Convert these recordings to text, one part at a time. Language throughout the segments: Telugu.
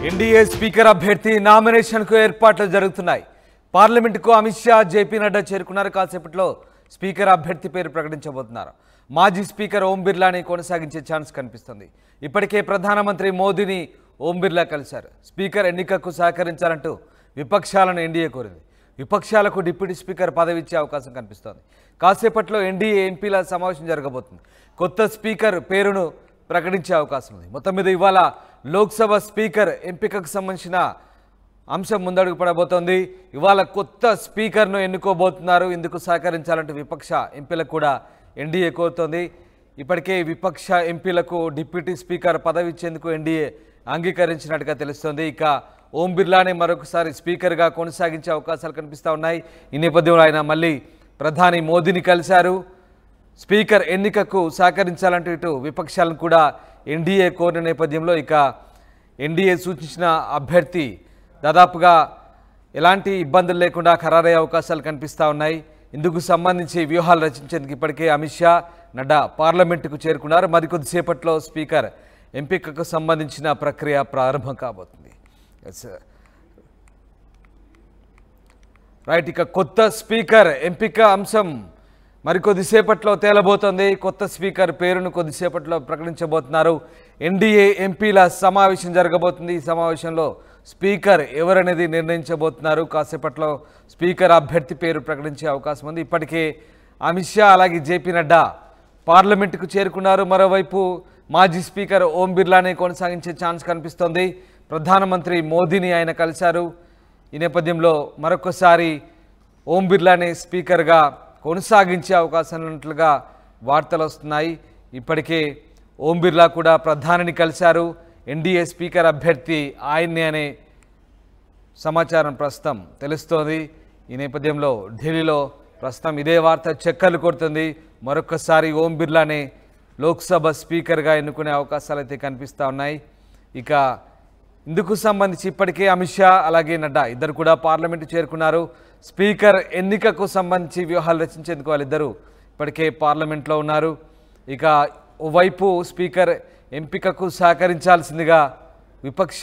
ఎన్డీఏ స్పీకర్ అభ్యర్థి నామినేషన్కు ఏర్పాట్లు జరుగుతున్నాయి. పార్లమెంటుకు అమిత్ షా, జేపీ నడ్డా చేరుకున్నారు. కాసేపట్లో స్పీకర్ అభ్యర్థి పేరు ప్రకటించబోతున్నారు. మాజీ స్పీకర్ ఓం బిర్లాని కొనసాగించే ఛాన్స్ కనిపిస్తుంది. ఇప్పటికే ప్రధానమంత్రి మోదీని ఓం బిర్లా కలిశారు. స్పీకర్ ఎన్నికకు సహకరించాలంటూ విపక్షాలను ఎన్డీఏ కోరింది. విపక్షాలకు డిప్యూటీ స్పీకర్ పదవి ఇచ్చే అవకాశం కనిపిస్తోంది. కాసేపట్లో ఎన్డీఏ ఎంపీల సమావేశం జరగబోతుంది. కొత్త స్పీకర్ పేరును ప్రకటించే అవకాశం ఉంది. మొత్తం మీద ఇవాళ లోక్సభ స్పీకర్ ఎంపికకు సంబంధించిన అంశం ముందడుగు పడబోతోంది. ఇవాళ కొత్త స్పీకర్ను ఎన్నుకోబోతున్నారు. ఇందుకు సహకరించాలంటూ విపక్ష ఎంపీలకు కూడా ఎన్డీఏ కోరుతోంది. ఇప్పటికే విపక్ష ఎంపీలకు డిప్యూటీ స్పీకర్ పదవి ఇచ్చేందుకు ఎన్డీఏ అంగీకరించినట్టుగా తెలుస్తోంది. ఇక ఓం బిర్లానే మరొకసారి స్పీకర్గా కొనసాగించే అవకాశాలు కనిపిస్తూ ఉన్నాయి. ఈ నేపథ్యంలో ఆయన మళ్ళీ ప్రధాని మోదీని కలిశారు. స్పీకర్ ఎన్నికకు సహకరించాలంటూ ఇటు విపక్షాలను కూడా ఎన్డీఏ కోరిన నేపథ్యంలో ఇక ఎన్డీఏ సూచించిన అభ్యర్థి దాదాపుగా ఎలాంటి ఇబ్బందులు లేకుండా ఖరారయ్యే అవకాశాలు కనిపిస్తూ ఉన్నాయి. ఇందుకు సంబంధించి వ్యూహాలు రచించేందుకు ఇప్పటికే అమిత్ షా, నడ్డా పార్లమెంటుకు చేరుకున్నారు. మరికొద్దిసేపట్లో స్పీకర్ ఎంపికకు సంబంధించిన ప్రక్రియ ప్రారంభం కాబోతుంది. రైట్, ఇక కొత్త స్పీకర్ ఎంపిక అంశం మరికొద్దిసేపట్లో తేలబోతోంది. కొత్త స్పీకర్ పేరును కొద్దిసేపట్లో ప్రకటించబోతున్నారు. ఎన్డీఏ ఎంపీల సమావేశం జరగబోతుంది. ఈ సమావేశంలో స్పీకర్ ఎవరనేది నిర్ణయించబోతున్నారు. కాసేపట్లో స్పీకర్ అభ్యర్థి పేరు ప్రకటించే అవకాశం ఉంది. ఇప్పటికే అమిత్ షా అలాగే జేపీ నడ్డా పార్లమెంటుకు చేరుకున్నారు. మరోవైపు మాజీ స్పీకర్ ఓం బిర్లానే కొనసాగించే ఛాన్స్ కనిపిస్తోంది. ప్రధానమంత్రి మోదీని ఆయన కలిశారు. ఈ నేపథ్యంలో మరొకసారి ఓం బిర్లానే స్పీకర్గా కొనసాగించే అవకాశం ఉన్నట్లుగా వార్తలు వస్తున్నాయి. ఇప్పటికే ఓం బిర్లా కూడా ప్రధానిని కలిశారు. ఎన్డీఏ స్పీకర్ అభ్యర్థి ఆయన్ని అనే సమాచారం ప్రస్తుతం తెలుస్తోంది. ఈ నేపథ్యంలో ఢిల్లీలో ప్రస్తుతం ఇదే వార్త చక్కర్లు కొడుతుంది. మరొకసారి ఓం బిర్లానే లోక్సభ స్పీకర్గా ఎన్నుకునే అవకాశాలు అయితే కనిపిస్తూ ఉన్నాయి. ఇక ఇందుకు సంబంధించి ఇప్పటికే అమిత్ షా అలాగే నడ్డా ఇద్దరు కూడా పార్లమెంటు చేరుకున్నారు. స్పీకర్ ఎన్నికకు సంబంధించి వ్యూహాలు రచించేందుకు వాళ్ళిద్దరూ ఇప్పటికే పార్లమెంట్లో ఉన్నారు. ఇక ఓవైపు స్పీకర్ ఎంపికకు సహకరించాల్సిందిగా విపక్ష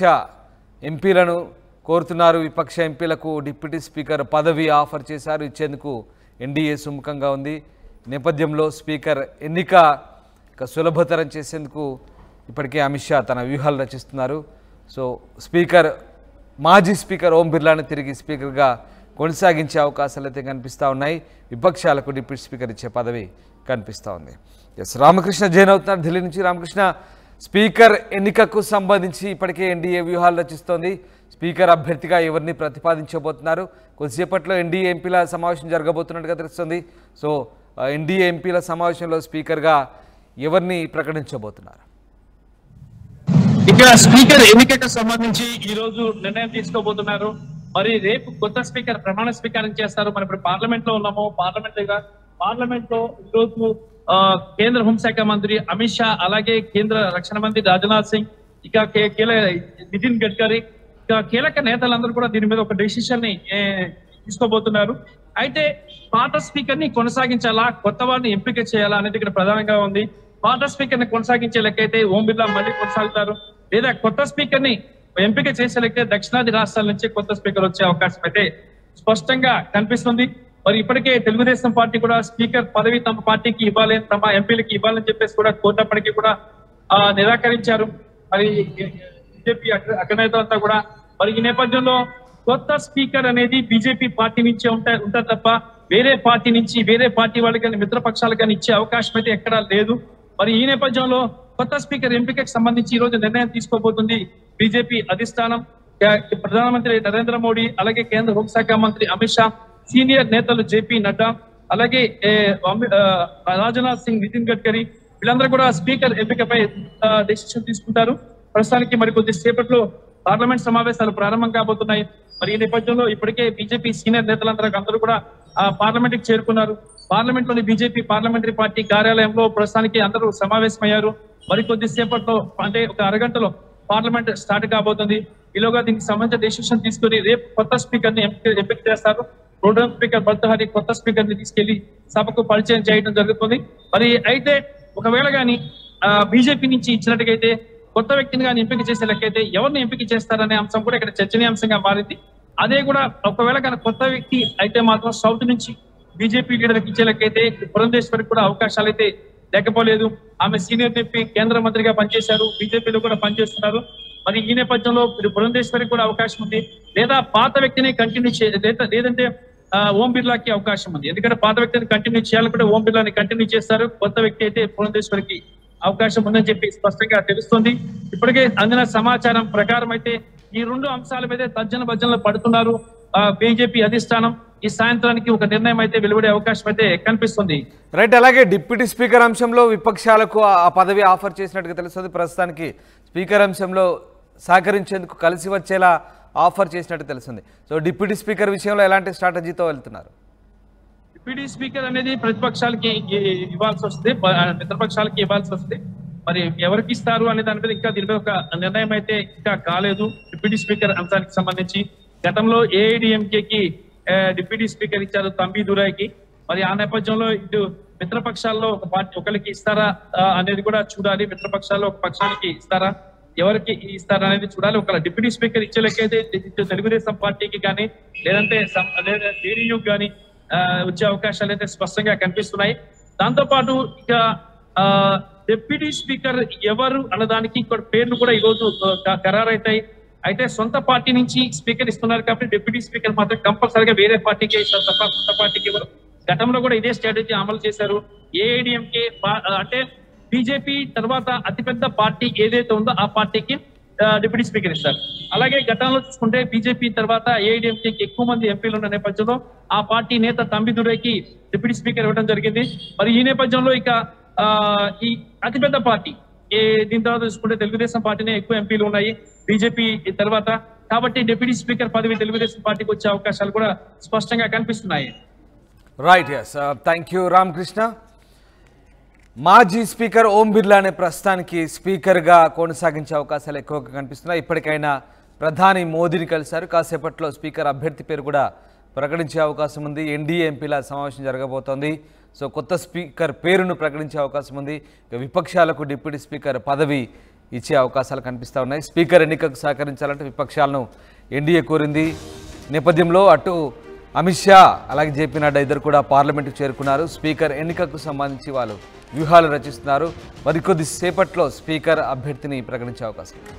ఎంపీలను కోరుతున్నారు. విపక్ష ఎంపీలకు డిప్యూటీ స్పీకర్ పదవి ఆఫర్ చేశారు. ఇచ్చేందుకు ఎన్డీఏ సుముఖంగా ఉంది. నేపథ్యంలో స్పీకర్ ఎన్నిక సులభతరం చేసేందుకు ఇప్పటికే అమిత్ షా తన వ్యూహాలు రచిస్తున్నారు. సో మాజీ స్పీకర్ ఓం బిర్లాని తిరిగి స్పీకర్గా కొనసాగించే అవకాశాలు అయితే కనిపిస్తూ ఉన్నాయి. విపక్షాలకు డిప్యూటీ స్పీకర్ ఇచ్చే పదవి కనిపిస్తూ ఉంది. ఎస్, రామకృష్ణ జైన్ అవుతున్నారు ఢిల్లీ నుంచి. రామకృష్ణ, స్పీకర్ ఎన్నికకు సంబంధించి ఇప్పటికే ఎన్డీఏ వ్యూహాలు రచిస్తోంది. స్పీకర్ అభ్యర్థిగా ఎవరిని ప్రతిపాదించబోతున్నారు? కొద్దిసేపట్లో ఎన్డీఏ ఎంపీల సమావేశం జరగబోతున్నట్టుగా తెలుస్తుంది. సో ఎన్డీఏ ఎంపీల సమావేశంలో స్పీకర్గా ఎవరిని ప్రకటించబోతున్నారు? ఇక్కడ స్పీకర్ ఎన్నికకు సంబంధించి ఈ రోజు నిర్ణయం తీసుకోబోతున్నారు. మరి రేపు కొత్త స్పీకర్ ప్రమాణ స్వీకారం చేస్తారు. మనం ఇప్పుడు పార్లమెంట్ లో ఉన్నాము. పార్లమెంట్ లో ఈరోజు కేంద్ర హోంశాఖ మంత్రి అమిత్ షా, అలాగే కేంద్ర రక్షణ మంత్రి రాజ్నాథ్ సింగ్, ఇక నితిన్ గడ్కరీ, ఇక కీలక నేతలందరూ కూడా దీని మీద ఒక డెసిషన్ ని తీసుకోబోతున్నారు. అయితే పాత స్పీకర్ ని కొనసాగించాలా, కొత్త వారిని ఎంపిక చేయాలా అనేది ఇక్కడ ప్రధానంగా ఉంది. పాత స్పీకర్ ని కొనసాగించే లెక్కైతే ఓం బిర్లా మళ్ళీ కొనసాగుతారు, లేదా కొత్త స్పీకర్ ని ఎంపిక చేసే లెక్క దక్షిణాది రాష్ట్రాల నుంచి కొత్త స్పీకర్ వచ్చే అవకాశం అయితే స్పష్టంగా కనిపిస్తుంది. మరి ఇప్పటికే తెలుగుదేశం పార్టీ కూడా స్పీకర్ పదవి తమ పార్టీకి ఇవ్వాలి, తమ ఎంపీలకి ఇవ్వాలని చెప్పేసి కూడా కోరినప్పటికీ కూడా నిరాకరించారు. మరి బీజేపీ అగ్రనేత అంతా కూడా. మరి ఈ నేపథ్యంలో కొత్త స్పీకర్ అనేది బీజేపీ పార్టీ నుంచే ఉంటారు తప్ప వేరే పార్టీ వాళ్ళకి కానీ మిత్రపక్షాలకు కానీ ఇచ్చే అవకాశం అయితే ఎక్కడా లేదు. మరి ఈ నేపథ్యంలో కొత్త స్పీకర్ ఎంపికకు సంబంధించి ఈ రోజు నిర్ణయం తీసుకోబోతుంది బీజేపీ అధిష్టానం. ప్రధానమంత్రి నరేంద్ర మోడీ, అలాగే కేంద్ర హోంశాఖ మంత్రి అమిత్ షా, సీనియర్ నేతలు జేపీ నడ్డా, అలాగే రాజ్నాథ్ సింగ్, నితిన్ గడ్కరీ, వీళ్ళందరూ కూడా స్పీకర్ ఎంపికపై డెసిషన్ తీసుకుంటారు. ప్రస్తుతానికి మరి కొద్దిసేపట్లో పార్లమెంట్ సమావేశాలు ప్రారంభం కాబోతున్నాయి. మరి ఈ నేపథ్యంలో ఇప్పటికే బీజేపీ సీనియర్ నేతలందరూ కూడా పార్లమెంట్ కి చేరుకున్నారు. పార్లమెంట్ లోని బీజేపీ పార్లమెంటరీ పార్టీ కార్యాలయంలో ప్రస్తుతానికి అందరూ సమావేశమయ్యారు. మరి కొద్దిసేపట్లో అంటే ఒక అరగంటలో పార్లమెంట్ స్టార్ట్ కాబోతుంది. ఈలోగా దీనికి సంబంధించిన డెసిషన్ తీసుకుని రేపు కొత్త స్పీకర్ ని ఎంపిక చేస్తారు. ప్రోటోన్ స్పీకర్ భర్తహరి కొత్త స్పీకర్ ని తీసుకెళ్లి సభకు పరిచయం చేయడం జరుగుతుంది. మరి అయితే ఒకవేళ గాని బీజేపీ నుంచి ఇచ్చినట్టుగైతే కొత్త వ్యక్తిని కానీ ఎంపిక చేసే లెక్కైతే ఎవరిని ఎంపిక చేస్తారనే అంశం కూడా ఇక్కడ చర్చనీయాంశంగా మారింది. అదే కూడా ఒకవేళ కానీ కొత్త వ్యక్తి అయితే మాత్రం సౌత్ నుంచి బీజేపీ లీడర్కి ఇచ్చే లెక్కైతే పురంధేశ్వరికి కూడా అవకాశాలు అయితే లేకపోలేదు. ఆమె సీనియర్ ఎంపీ కేంద్ర మంత్రిగా పనిచేశారు, బీజేపీలో కూడా పనిచేస్తున్నారు. మరి ఈ నేపథ్యంలో పురంధేశ్వరికి కూడా అవకాశం ఉంది, లేదా పాత వ్యక్తిని కంటిన్యూ లేదంటే ఓం బిర్లాకి అవకాశం ఉంది. ఎందుకంటే పాత వ్యక్తిని కంటిన్యూ చేయాలనుకుంటే ఓం బిర్లాని కంటిన్యూ చేస్తారు, కొత్త వ్యక్తి అయితే పురంధేశ్వరికి అవకాశం ఉందని చెప్పి స్పష్టంగా తెలుస్తుంది. ఇప్పటికే అందిన సమాచారం ప్రకారం అయితే ఈ రెండు అంశాల మీద తర్జన భర్జనలు పడుతున్నారు బీజేపీ అధిష్టానం. ఈ సాయంత్రానికి ఒక నిర్ణయం అయితే వెలువడే అవకాశం అయితే కనిపిస్తుంది. రైట్. అలాగే డిప్యూటీ స్పీకర్ అంశంలో విపక్షాలకు ఆ పదవి ఆఫర్ చేసినట్టుగా తెలుస్తుంది. ప్రస్తుతానికి స్పీకర్ అంశంలో సహకరించేందుకు కలిసి వచ్చేలా ఆఫర్ చేసినట్టు తెలుస్తుంది. సో డిప్యూటీ స్పీకర్ విషయంలో ఎలాంటి స్ట్రాటజీతో వెళ్తున్నారు? డిప్యూటీ స్పీకర్ అనేది ప్రతిపక్షాలకి ఇవ్వాల్సి వస్తుంది, మిత్రపక్షాలకి ఇవ్వాల్సి వస్తుంది. మరి ఎవరికి ఇస్తారు అనే దాని మీద ఇంకా దీని మీద ఒక నిర్ణయం అయితే ఇంకా కాలేదు. డిప్యూటీ స్పీకర్ అంశానికి సంబంధించి గతంలో ఏఐడిఎంకేకి డిప్యూటీ స్పీకర్ ఇచ్చారు తంబిదురైకి. మరి ఆ నేపథ్యంలో ఇటు మిత్రపక్షాల్లో ఒక పార్టీ ఒకరికి ఇస్తారా అనేది కూడా చూడాలి. మిత్రపక్షాల్లో ఒక పక్షానికి ఇస్తారా, ఎవరికి ఇస్తారా అనేది చూడాలి. ఒక డిప్యూటీ స్పీకర్ ఇచ్చే లెక్కైతే తెలుగుదేశం పార్టీకి కానీ లేదంటే జేడీయూకి కానీ వచ్చే అవకాశాలు అయితే స్పష్టంగా కనిపిస్తున్నాయి. దాంతో పాటు ఇక డిప్యూటీ స్పీకర్ ఎవరు అన్నదానికి ఇక్కడ పేర్లు కూడా ఈరోజు ఖరారైతాయి. అయితే సొంత పార్టీ నుంచి స్పీకర్ ఇస్తున్నారు కాబట్టి డిప్యూటీ స్పీకర్ మాత్రం కంపల్సరీగా వేరే పార్టీకే ఇస్తారు తప్ప సొంత పార్టీకి ఎవరు. గతంలో కూడా ఇదే స్ట్రాటజీ అమలు చేశారు. ఏఐడిఎంకే అంటే బీజేపీ తర్వాత అతిపెద్ద పార్టీ ఏదైతే ఉందో ఆ పార్టీకి డిప్యూటీ స్పీకర్ ఇస్తారు. అలాగే గతంలో చూసుకుంటే బీజేపీ తర్వాత ఏఐడిఎంకేకి ఎక్కువ మంది ఎంపీలు ఉన్న నేపథ్యంలో ఆ పార్టీ నేత తంబిదురైకి డిప్యూటీ స్పీకర్ ఇవ్వడం జరిగింది. మరి ఈ నేపథ్యంలో ఇక ఈ అతిపెద్ద పార్టీ దీని తర్వాత చూసుకుంటే తెలుగుదేశం పార్టీనే ఎక్కువ ఎంపీలు ఉన్నాయి బీజేపీ తర్వాత. కాబట్టి డిప్యూటీ స్పీకర్ పదవి తెలుగుదేశం పార్టీకి వచ్చే అవకాశాలు కూడా స్పష్టంగా కనిపిస్తున్నాయి. Right. Yes, thank you Ramakrishna. మాజీ స్పీకర్ ఓం బిర్లానే ప్రస్తుతానికి స్పీకర్గా కొనసాగించే అవకాశాలు ఎక్కువగా కనిపిస్తున్నాయి. ఇప్పటికైనా ప్రధాని మోదీని కలిశారు. కాసేపట్లో స్పీకర్ అభ్యర్థి పేరు కూడా ప్రకటించే అవకాశం ఉంది. ఎన్డీఏ ఎంపీల సమావేశం జరగబోతోంది. సో కొత్త స్పీకర్ పేరును ప్రకటించే అవకాశం ఉంది. విపక్షాలకు డిప్యూటీ స్పీకర్ పదవి ఇచ్చే అవకాశాలు కనిపిస్తూ ఉన్నాయి. స్పీకర్ ఎన్నికకు సహకరించాలంటే విపక్షాలను ఎన్డీఏ కోరింది. నేపథ్యంలో అటు అమిత్ షా అలాగే జేపీ నడ్డా ఇద్దరు కూడా పార్లమెంటుకు చేరుకున్నారు. స్పీకర్ ఎన్నికకు సంబంధించి వాళ్ళు వ్యూహాలు రచిస్తున్నారు. మరికొద్ది సేపట్లో స్పీకర్ అభ్యర్థిని ప్రకటించే అవకాశం ఉంది.